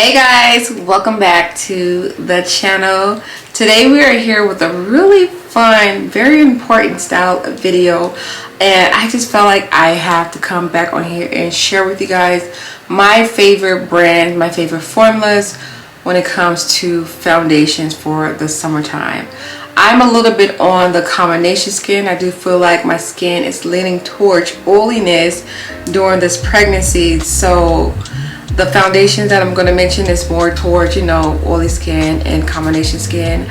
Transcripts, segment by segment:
Hey guys, welcome back to the channel. Today we are here with a really fun, very important style of video, and I just felt like I have to come back on here and share with you guys my favorite brand, my favorite formulas when it comes to foundations for the summertime. I'm a little bit on the combination skin. I do feel like my skin is leaning towards oiliness during this pregnancy, so the foundations that I'm going to mention is more towards, oily skin and combination skin.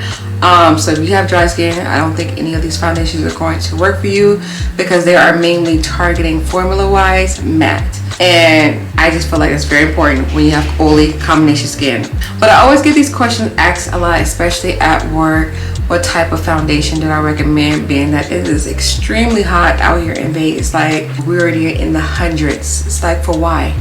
So if you have dry skin, I don't think any of these foundations are going to work for you because they are mainly targeting formula-wise matte. And I just feel like it's very important when you have oily combination skin. But I always get these questions asked a lot, especially at work. What type of foundation do I recommend, being that it is extremely hot out here in Vegas? Like, we're already in the hundreds. It's like, for why?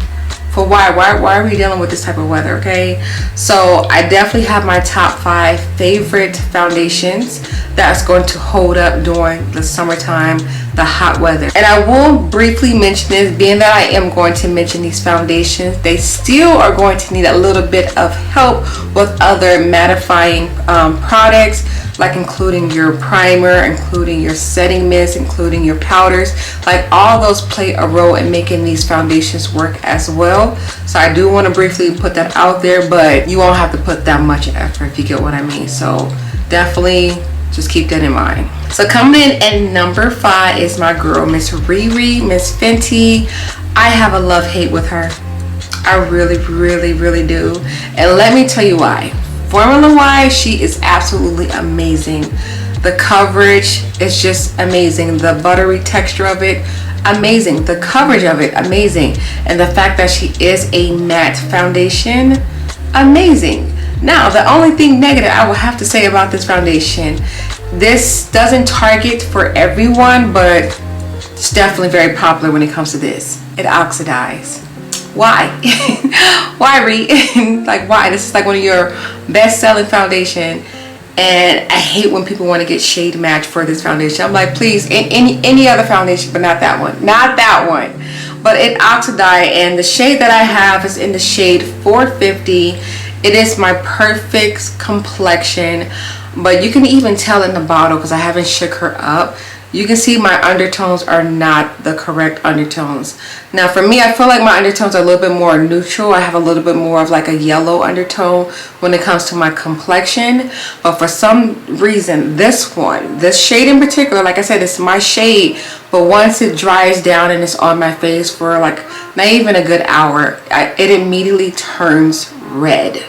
Why are we dealing with this type of weather? Okay, so I definitely have my top 5 favorite foundations that's going to hold up during the summertime, the hot weather. And I will briefly mention this, being that I am going to mention these foundations, they still are going to need a little bit of help with other mattifying products, like including your primer, including your setting mist, including your powders. Like, all those play a role in making these foundations work as well. So I do want to briefly put that out there, but you won't have to put that much effort, if you get what I mean. So definitely just keep that in mind. So coming in at number 5 is my girl, Miss Riri, Miss Fenty. I have a love-hate with her. I really do. And let me tell you why. Formula wise, she is absolutely amazing. The coverage is just amazing. The buttery texture of it, amazing. The coverage of it, amazing. And the fact that she is a matte foundation, amazing. Now, the only thing negative I will have to say about this foundation, this doesn't target for everyone, but it's definitely very popular when it comes to this. It oxidizes. Why? Why, Ree? Like, why? This is like one of your best-selling foundation, and I hate when people want to get shade match for this foundation. I'm like, please, any other foundation, but not that one. Not that one. But it oxidized, and the shade that I have is in the shade 450. It is my perfect complexion, but you can even tell in the bottle because I haven't shook her up. You can see my undertones are not the correct undertones. Now for me, I feel like my undertones are a little bit more neutral. I have a little bit more of like a yellow undertone when it comes to my complexion. But for some reason, this shade in particular, like I said, it's my shade. But once it dries down and it's on my face for like not even a good hour, it immediately turns red.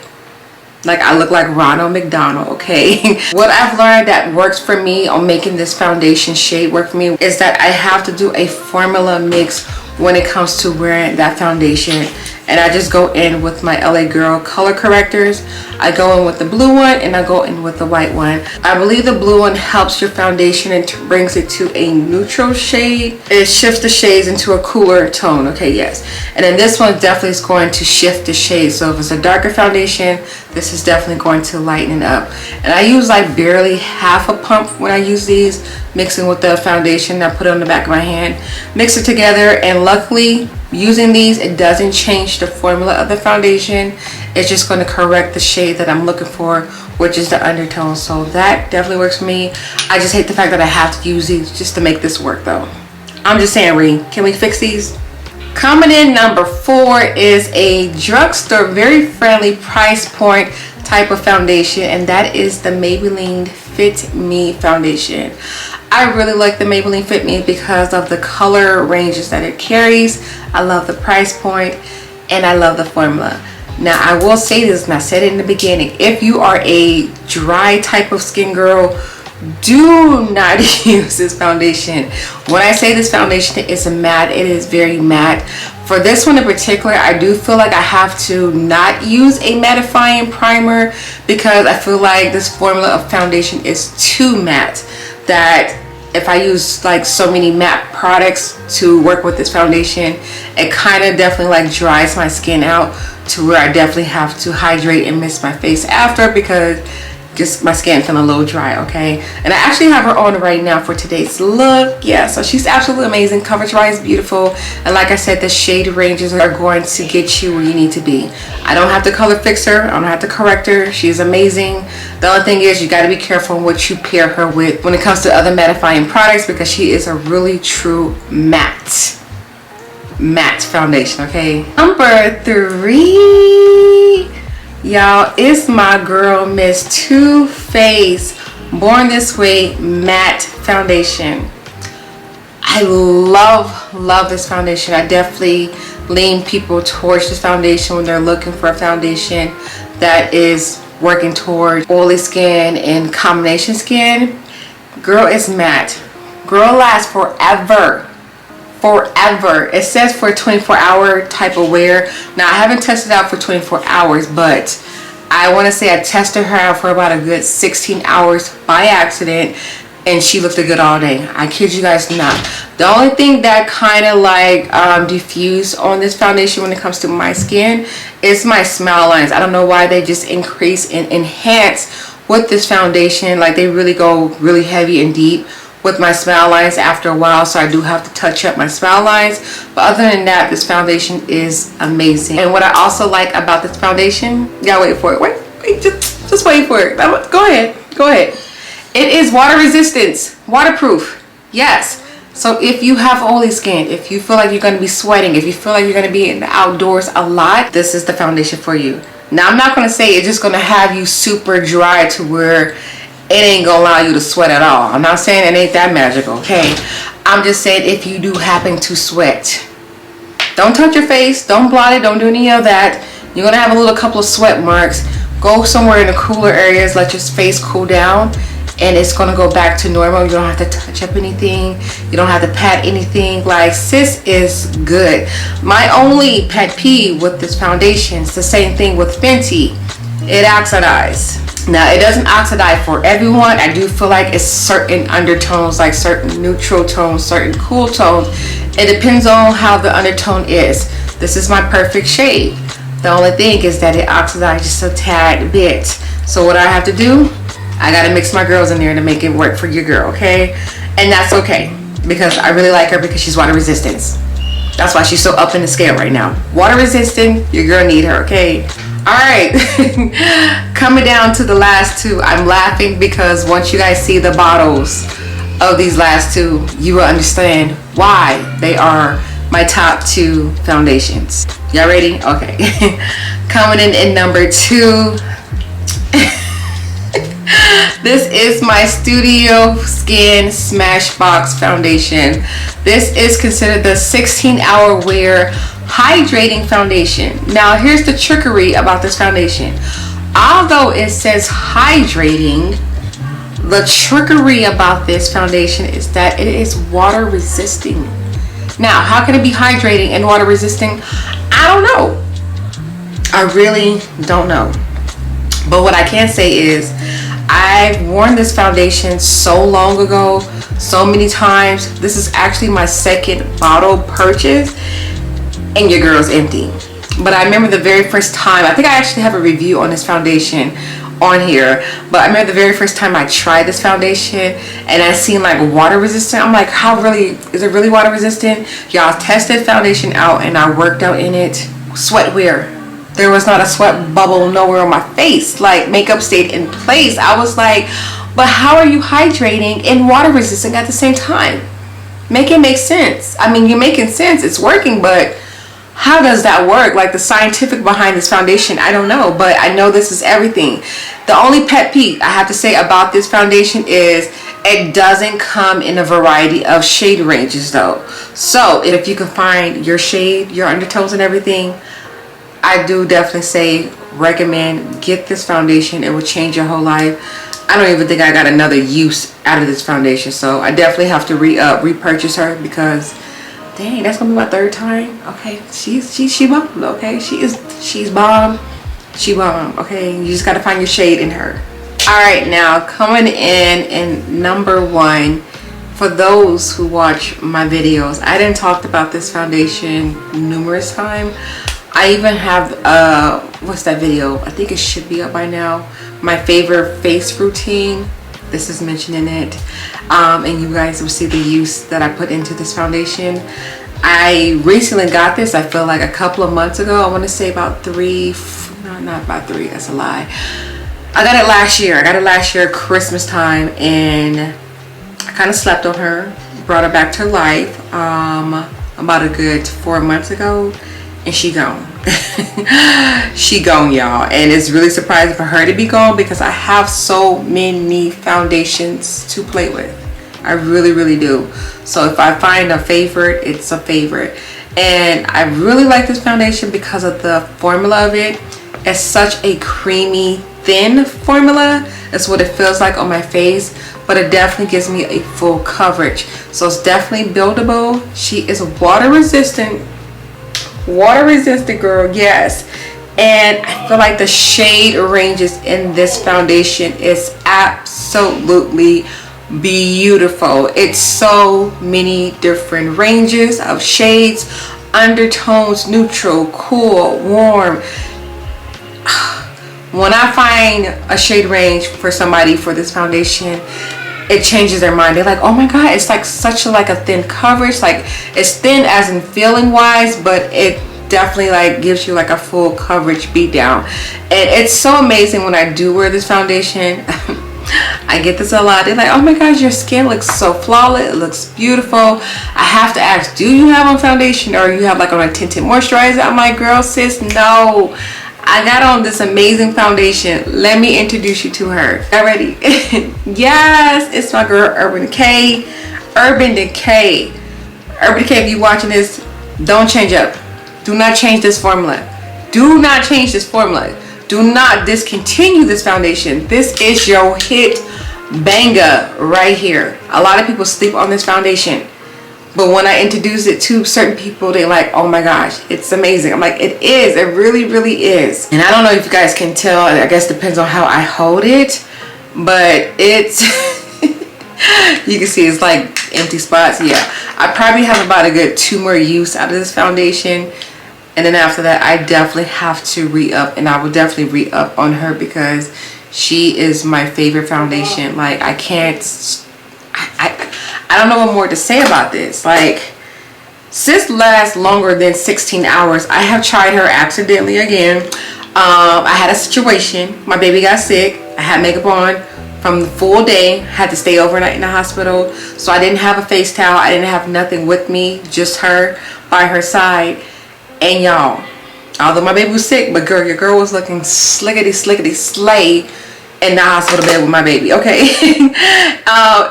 Like, I look like Ronald McDonald, okay? What I've learned that works for me on making this foundation shade work for me is that I have to do a formula mix when it comes to wearing that foundation. And I just go in with my LA Girl color correctors. I go in with the blue one and I go in with the white one. I believe the blue one helps your foundation and brings it to a neutral shade. It shifts the shades into a cooler tone, okay, yes. And then this one definitely is going to shift the shade. So if it's a darker foundation, this is definitely going to lighten it up. And I use like barely half a pump when I use these, mixing with the foundation. I put it on the back of my hand, mix it together, and luckily using these, it doesn't change the formula of the foundation. It's just going to correct the shade that I'm looking for, which is the undertone. So that definitely works for me. I just hate the fact that I have to use these just to make this work though. I'm just saying, Ree, can we fix these? Coming in number 4 is a drugstore, very friendly price point type of foundation, and that is the Maybelline Fit Me foundation. I really like the Maybelline Fit Me because of the color ranges that it carries. I love the price point and I love the formula. Now I will say this, and I said it in the beginning, if you are a dry type of skin girl, do not use this foundation. When I say this foundation is a matte, it is very matte. For this one in particular, I do feel like I have to not use a mattifying primer because I feel like this formula of foundation is too matte, that if I use like so many matte products to work with this foundation, it kind of definitely like dries my skin out to where I definitely have to hydrate and mist my face after, because just my skin feeling a little dry, okay? And I actually have her on right now for today's look. Yeah, so she's absolutely amazing. Coverage wise, beautiful. And like I said, the shade ranges are going to get you where you need to be. I don't have to color fix her. I don't have to correct her. She's amazing. The only thing is you got to be careful on what you pair her with when it comes to other mattifying products, because she is a really true matte foundation, okay? Number 3, y'all, is my girl Miss Too Faced Born This Way matte foundation. I love this foundation. I definitely lean people towards this foundation when they're looking for a foundation that is working toward oily skin and combination skin. Girl is matte. Girl lasts forever. It says for a 24-hour type of wear. Now I haven't tested out for 24 hours, but I want to say I tested her out for about a good 16 hours by accident, and she looked good all day. I kid you guys not. The only thing that kind of like diffused on this foundation when it comes to my skin is my smile lines. I don't know why they just increase and enhance with this foundation. Like they really go really heavy and deep with my smile lines after a while, so I do have to touch up my smile lines. But other than that, this foundation is amazing. And what I also like about this foundation, yeah, wait for it. Wait, just wait for it. Go ahead. It is water resistance, waterproof. Yes. So if you have oily skin, if you feel like you're going to be sweating, if you feel like you're going to be in the outdoors a lot, this is the foundation for you. Now I'm not going to say it's just going to have you super dry to where it ain't gonna allow you to sweat at all. I'm not saying it ain't that magical, okay? I'm just saying if you do happen to sweat, don't touch your face, don't blot it, don't do any of that. You're gonna have a couple of sweat marks. Go somewhere in the cooler areas, let your face cool down, and it's gonna go back to normal. You don't have to touch up anything. You don't have to pat anything. Like, sis is good. My only pet peeve with this foundation is the same thing with Fenty. It oxidizes. Now it doesn't oxidize for everyone. I do feel like it's certain undertones, like certain neutral tones, certain cool tones. It depends on how the undertone is. This is my perfect shade. The only thing is that it oxidizes just a tad bit. So what I have to do, I gotta mix my girls in there to make it work for your girl, okay? And that's okay, because I really like her because she's water resistant. That's why she's so up in the scale right now. Water resistant, your girl need her, okay? Alright, coming down to the last 2. I'm laughing because once you guys see the bottles of these last 2, you will understand why they are my top 2 foundations. Y'all ready? Okay. Coming in number 2. This is my Studio Skin Smashbox foundation. This is considered the 16-hour wear hydrating foundation. Now here's the trickery about this foundation. Although it says hydrating, the trickery about this foundation is that it is water resisting. Now how can it be hydrating and water resisting? I don't know. I really don't know. But what I can say is I've worn this foundation so long ago, so many times. This is actually my second bottle purchase, and your girl's empty. But I remember the very first time, I think I actually have a review on this foundation on here, but I remember the very first time I tried this foundation and I seen like water resistant. I'm like, how really, is it really water resistant? Y'all, tested foundation out and I worked out in it. Sweat wear. There was not a sweat bubble nowhere on my face. Like, makeup stayed in place. I was like, but how are you hydrating and water resistant at the same time? Make it make sense. I mean, you're making sense, it's working, but how does that work? Like, the scientific behind this foundation, I don't know, but I know this is everything. The only pet peeve I have to say about this foundation is it doesn't come in a variety of shade ranges though. So if you can find your shade, your undertones and everything, I do definitely say recommend get this foundation. It will change your whole life. I don't even think I got another use out of this foundation, so I definitely have to repurchase her because dang, that's gonna be my 3rd time. Okay, she bomb. Okay, she's bomb. She bomb. Okay, you just gotta find your shade in her. All right, now coming in number 1. For those who watch my videos, I done talked about this foundation numerous times. I even have what's that video? I think it should be up by now. My favorite face routine. This is mentioned in it, and you guys will see the use that I put into this foundation. I recently got this, I feel like a couple of months ago. I want to say about not about 3, that's a lie. I got it last year. I got it last year Christmas time, and I kind of slept on her, brought her back to life about a good 4 months ago, and she gone. She gone, y'all, and it's really surprising for her to be gone because I have so many foundations to play with. I really do. So if I find a favorite, it's a favorite. And I really like this foundation because of the formula of it. It's such a creamy, thin formula. That's what it feels like on my face, but it definitely gives me a full coverage. So it's definitely buildable. She is water resistant girl, yes. And I feel like the shade ranges in this foundation is absolutely beautiful. It's so many different ranges of shades, undertones, neutral, cool, warm. When I find a shade range for somebody for this foundation, it changes their mind. They're like, oh my god, it's like such a thin coverage. Like, it's thin as in feeling wise, but it definitely like gives you like a full coverage beat down. And it's so amazing when I do wear this foundation. I get this a lot. They're like, oh my gosh, your skin looks so flawless, it looks beautiful. I have to ask, do you have on foundation or you have like on a tinted moisturizer? I'm like, girl, sis, no, I got on this amazing foundation. Let me introduce you to her. Y'all ready? Yes, it's my girl Urban Decay. Urban Decay, if you watching this, don't change up. Do not change this formula. Do not change this formula. Do not discontinue this foundation. This is your hit banger right here. A lot of people sleep on this foundation, but when I introduce it to certain people, they're like, oh my gosh, it's amazing. I'm like, it is. It really is. And I don't know if you guys can tell. I guess it depends on how I hold it, but it's you can see it's like empty spots. Yeah, I probably have about a good 2 more use out of this foundation. And then after that, I definitely have to re-up, and I will definitely re-up on her because she is my favorite foundation. Like, I don't know what more to say about this. Like, sis lasts longer than 16 hours. I have tried her accidentally again. I had a situation. My baby got sick. I had makeup on from the full day. Had to stay overnight in the hospital. So I didn't have a face towel. I didn't have nothing with me. Just her by her side. And y'all, although my baby was sick, but girl, your girl was looking slickety slay in the hospital bed with my baby, okay?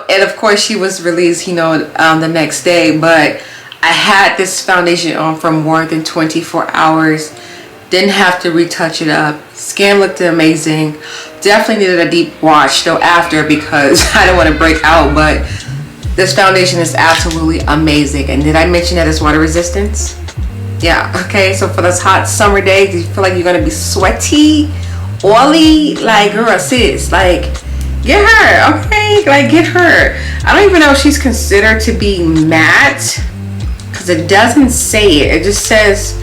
And of course she was released, the next day. But I had this foundation on for more than 24 hours. Didn't have to retouch it up. Skin looked amazing. Definitely needed a deep wash though after because I don't want to break out. But this foundation is absolutely amazing. And did I mention that it's water resistance? Yeah, okay, so for those hot summer days, you feel like you're gonna be sweaty, oily, like, girl, sis, like, get her, okay? Like, get her. I don't even know if she's considered to be matte because it doesn't say it. It just says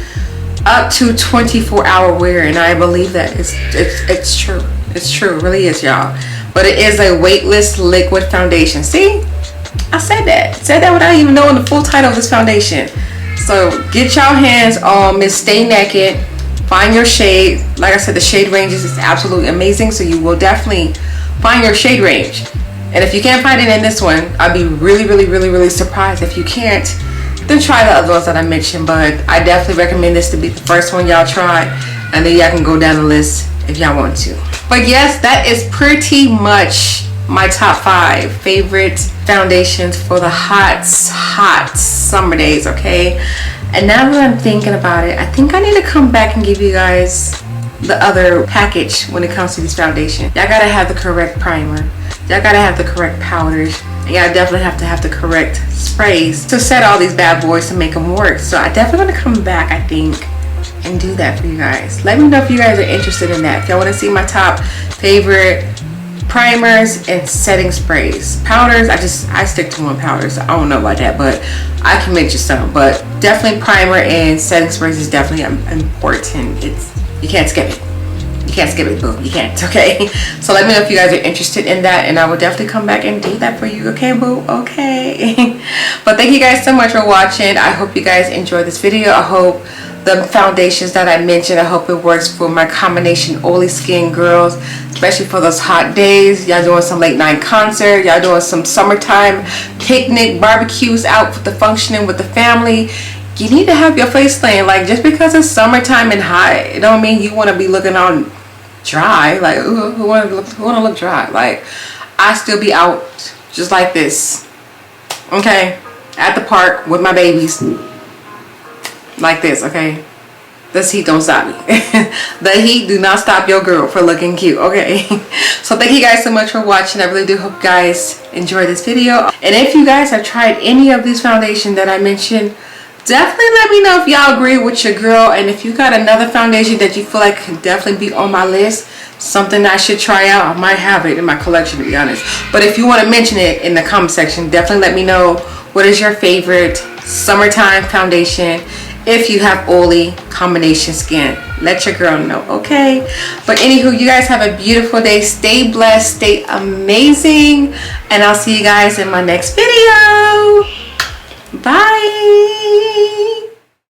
up to 24-hour wear, and I believe that it's true. It's true, it really is, y'all. But it is a weightless liquid foundation. See, I said that without even knowing the full title of this foundation. So get y'all hands on Miss Stay Naked. Find your shade. Like I said, the shade ranges is absolutely amazing. So you will definitely find your shade range. And if you can't find it in this one, I'd be really surprised. If you can't, then try the other ones that I mentioned. But I definitely recommend this to be the first one y'all try. And then y'all can go down the list if y'all want to. But yes, that is pretty much my top 5 favorite foundations for the hot summer days, okay? And now that I'm thinking about it, I think I need to come back and give you guys the other package when it comes to this foundation. Y'all gotta have the correct primer. Y'all gotta have the correct powders. And y'all definitely have to have the correct sprays to set all these bad boys to make them work. So I definitely want to come back, I think, and do that for you guys. Let me know if you guys are interested in that. If y'all want to see my top favorite primers and setting sprays. Powders, I stick to one powder, so I don't know about that, but I can mention some. But definitely primer and setting sprays is definitely important. You can't skip it. You can't skip it, boo. You can't, okay? So let me know if you guys are interested in that, and I will definitely come back and do that for you, okay, boo? Okay. But thank you guys so much for watching. I hope you guys enjoyed this video. I hope the foundations that I mentioned, I hope it works for my combination oily skin girls, especially for those hot days. Y'all doing some late night concert, y'all doing some summertime picnic barbecues out with the functioning with the family. You need to have your face laying. Like, just because it's summertime and hot, it don't mean you want to be looking on dry. Like, who want to look dry? Like, I still be out just like this, okay, at the park with my babies, like this, okay. This heat don't stop me. The heat do not stop your girl for looking cute, okay? So thank you guys so much for watching. I really do hope you guys enjoyed this video. And if you guys have tried any of these foundations that I mentioned, definitely let me know if y'all agree with your girl, and if you got another foundation that you feel like can definitely be on my list, something I should try out. I might have it in my collection, to be honest. But if you want to mention it in the comment section, definitely let me know what is your favorite summertime foundation. If you have oily combination skin, let your girl know, okay? But anywho, you guys have a beautiful day. Stay blessed, stay amazing, and I'll see you guys in my next video.